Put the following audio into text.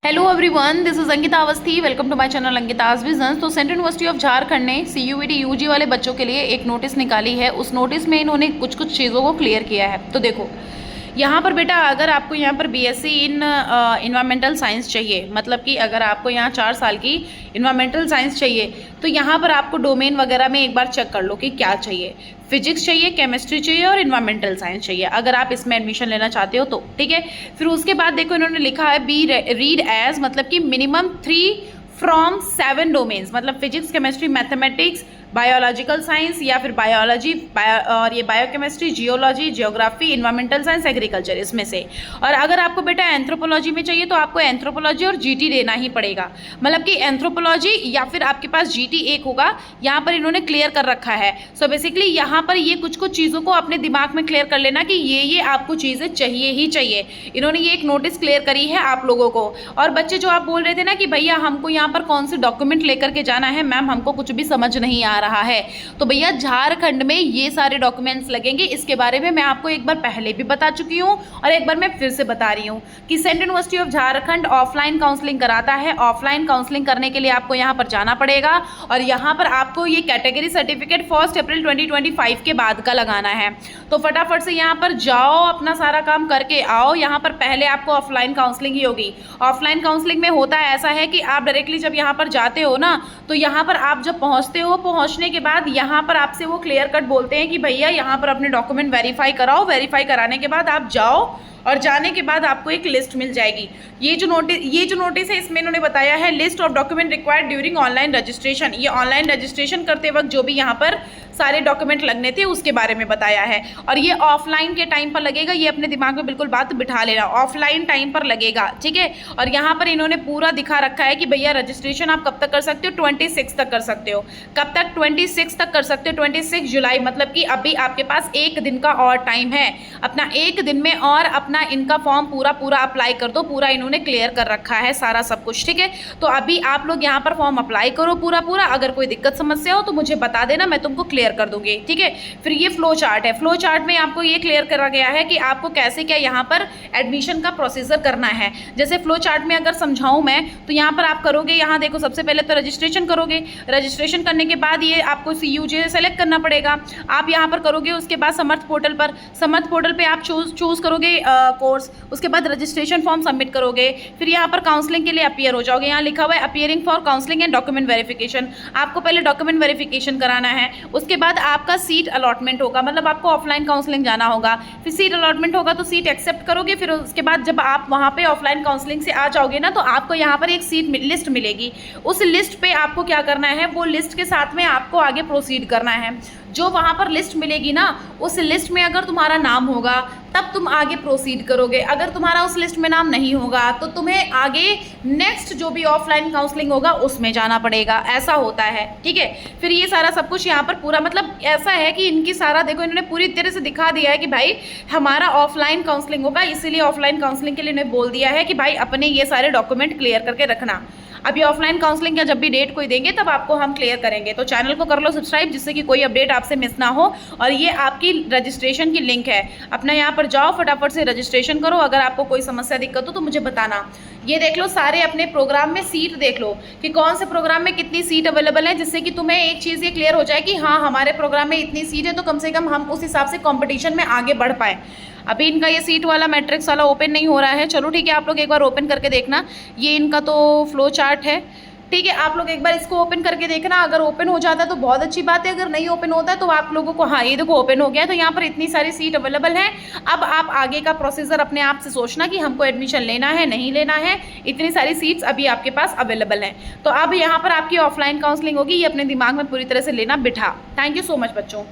Hello everyone, this is Ankita Awasthi. Welcome to my channel Ankita's business. तो central university of Jharkhand ने CUET UG वाले बच्चों के लिए एक नोटिस निकाली है। उस नोटिस में इन्होंने कुछ चीज़ों को क्लियर किया है। तो देखो, यहाँ पर बेटा अगर आपको यहाँ पर BSc इन इन्वायरमेंटल साइंस चाहिए, मतलब कि अगर आपको यहाँ 4 साल की इन्वायरमेंटल साइंस चाहिए, तो यहाँ पर आपको डोमेन वगैरह में एक बार चेक कर लो कि क्या चाहिए। फिजिक्स चाहिए, केमिस्ट्री चाहिए और इन्वायरमेंटल साइंस चाहिए, अगर आप इसमें एडमिशन लेना चाहते हो तो। ठीक है, फिर उसके बाद देखो इन्होंने लिखा है बी रीड एज, मतलब कि मिनिमम 3 फ्रॉम 7 डोमेन्स, मतलब physics, chemistry, mathematics, biological science या फिर बायोलॉजी और ये biochemistry, geology, geography, environmental science, agriculture, इसमें से। और अगर आपको बेटा एंथ्रोपोलॉजी में चाहिए तो आपको एंथ्रोपोलॉजी और GT लेना ही पड़ेगा, मतलब कि एंथ्रोपोलॉजी या फिर आपके पास GT एक होगा। यहाँ पर इन्होंने क्लियर कर रखा है। सो बेसिकली यहाँ पर ये कुछ चीज़ों को अपने दिमाग में क्लियर कर लेना कि ये आपको चीज़ें चाहिए ही चाहिए। इन्होंने ये एक नोटिस क्लियर करी है आप लोगों को। और बच्चे जो आप बोल रहे थे ना कि भैया हमको यहाँ पर कौन से डॉक्यूमेंट लेकर के जाना है, मैम हमको कुछ भी समझ नहीं आ रहा है, तो भैया झारखंड में ये सारे डॉक्यूमेंट्स लगेंगे। इसके बारे में मैं आपको एक बार पहले भी बता चुकी हूँ और एक बार मैं फिर से बता रही हूँ कि central university of Jharkhand offline counselling कराता है। ऑफलाइन काउंसलिंग करने के लिए आपको यहाँ पर जाना पड़ेगा और यहाँ पर आपको ये कैटेगरी सर्टिफिकेट 1 अप्रैल 2025 के बाद का लगाना है। तो फटाफट से यहाँ पर जाओ, अपना सारा काम करके आओ। यहाँ पर पहले आपको ऑफलाइन काउंसलिंग ही होगी। ऑफलाइन काउंसलिंग में होता है ऐसा है कि आप डायरेक्टली जब यहाँ पर जाते हो ना, तो यहाँ पर आप जब पहुँचते हो, पहुँचने के बाद यहाँ पर आपसे वो क्लियर कट बोलते हैं कि भैया यहाँ पर अपने डॉक्यूमेंट वेरीफाई कराओ। वेरीफाई कराने के बाद आप जाओ और जाने के बाद आपको एक लिस्ट मिल जाएगी। ये जो नोटिस है इसमें इन्होंने बताया है list of document required during online registration. ये ऑनलाइन रजिस्ट्रेशन करते वक्त जो भी यहाँ पर सारे डॉक्यूमेंट लगने थे उसके बारे में बताया है। और ये ऑफलाइन के टाइम पर लगेगा, ये अपने दिमाग में बिल्कुल बात बिठा लेना, ऑफलाइन टाइम पर लगेगा। ठीक है, और यहाँ पर इन्होंने पूरा दिखा रखा है कि भैया रजिस्ट्रेशन आप कब तक कर सकते हो, 26 तक कर सकते हो। कब तक? 26 तक कर सकते हो, 26 जुलाई, मतलब कि अभी आपके पास 1 दिन का और टाइम है। अपना 1 दिन में और अपना इनका फॉर्म पूरा अप्लाई कर दो। पूरा इन्होंने क्लियर कर रखा है सारा सब कुछ। ठीक है, तो अभी आप लोग यहाँ पर फॉर्म अप्लाई करो पूरा। अगर कोई दिक्कत समस्या हो तो मुझे बता देना, मैं तुमको क्लियर कर दूंगी। ठीक है, फिर ये फ्लो चार्ट है। फ्लो चार्ट में आपको ये क्लियर करा गया है कि आपको कैसे क्या यहाँ पर एडमिशन का प्रोसीजर करना है। जैसे फ्लो चार्ट में अगर समझाऊं मैं, तो यहाँ पर आप करोगे, यहाँ देखो सबसे पहले तो रजिस्ट्रेशन करोगे। रजिस्ट्रेशन करने के बाद ये आपको CUJ सेलेक्ट करना पड़ेगा। आप यहाँ पर करोगे, उसके बाद समर्थ पोर्टल पर आप चूज करोगे कोर्स। उसके बाद रजिस्ट्रेशन फॉर्म सबमिट करोगे। फिर यहाँ पर काउंसलिंग के लिए अपीयर हो जाओगे। यहाँ लिखा हुआ है appearing for counselling and document verification. आपको पहले डॉक्यूमेंट वेरिफिकेशन कराना है। उसके बाद आपका सीट अलॉटमेंट होगा, मतलब आपको ऑफलाइन काउंसलिंग जाना होगा। फिर सीट अलॉटमेंट होगा तो सीट एक्सेप्ट करोगे। फिर उसके बाद जब आप वहाँ पे ऑफलाइन काउंसलिंग से आ जाओगे ना, तो आपको यहाँ पर एक सीट लिस्ट मिलेगी। उस लिस्ट पे आपको क्या करना है, वो लिस्ट के साथ में आपको आगे प्रोसीड करना है। जो वहाँ पर लिस्ट मिलेगी ना, उस लिस्ट में अगर तुम्हारा नाम होगा तब तुम आगे प्रोसीड करोगे। अगर तुम्हारा उस लिस्ट में नाम नहीं होगा तो तुम्हें आगे नेक्स्ट जो भी ऑफलाइन काउंसलिंग होगा उसमें जाना पड़ेगा। ऐसा होता है। ठीक है, फिर ये सारा सब कुछ यहाँ पर पूरा, मतलब ऐसा है कि इनकी सारा देखो, इन्होंने पूरी तरह से दिखा दिया है कि भाई हमारा ऑफलाइन काउंसलिंग होगा, इसीलिए ऑफलाइन काउंसलिंग के लिए इन्हें बोल दिया है कि भाई अपने ये सारे डॉक्यूमेंट क्लियर करके रखना। अभी ऑफलाइन काउंसलिंग का जब भी डेट कोई देंगे तब आपको हम क्लियर करेंगे। तो चैनल को कर लो सब्सक्राइब, जिससे कि कोई अपडेट आपसे मिस ना हो। और ये आपकी रजिस्ट्रेशन की लिंक है, अपना यहाँ पर जाओ, फटाफट से रजिस्ट्रेशन करो। अगर आपको कोई समस्या दिक्कत हो तो मुझे बताना। ये देख लो सारे अपने प्रोग्राम में सीट देख लो कि कौन से प्रोग्राम में कितनी सीट अवेलेबल है, जिससे कि तुम्हें एक चीज़ ये क्लियर हो जाए कि हाँ हमारे प्रोग्राम में इतनी सीट है, तो कम से कम हम उस हिसाब से कॉम्पिटिशन में आगे बढ़ पाएँ। अभी इनका ये सीट वाला मैट्रिक्स वाला ओपन नहीं हो रहा है। चलो ठीक है, आप लोग एक बार ओपन करके देखना। ये इनका तो फ्लो चार्ट है। ठीक है, आप लोग एक बार इसको ओपन करके देखना। अगर ओपन हो जाता है तो बहुत अच्छी बात है, अगर नहीं ओपन होता है तो आप लोगों को, हाँ ये देखो ओपन हो गया है। तो यहाँ पर इतनी सारी सीट अवेलेबल है। अब आप आगे का प्रोसीजर अपने आप से सोचना कि हमको एडमिशन लेना है नहीं लेना है। इतनी सारी सीट्स अभी आपके पास अवेलेबल हैं। तो अब यहाँ पर आपकी ऑफलाइन काउंसलिंग होगी, ये अपने दिमाग में पूरी तरह से लेना बिठा। थैंक यू सो मच बच्चों।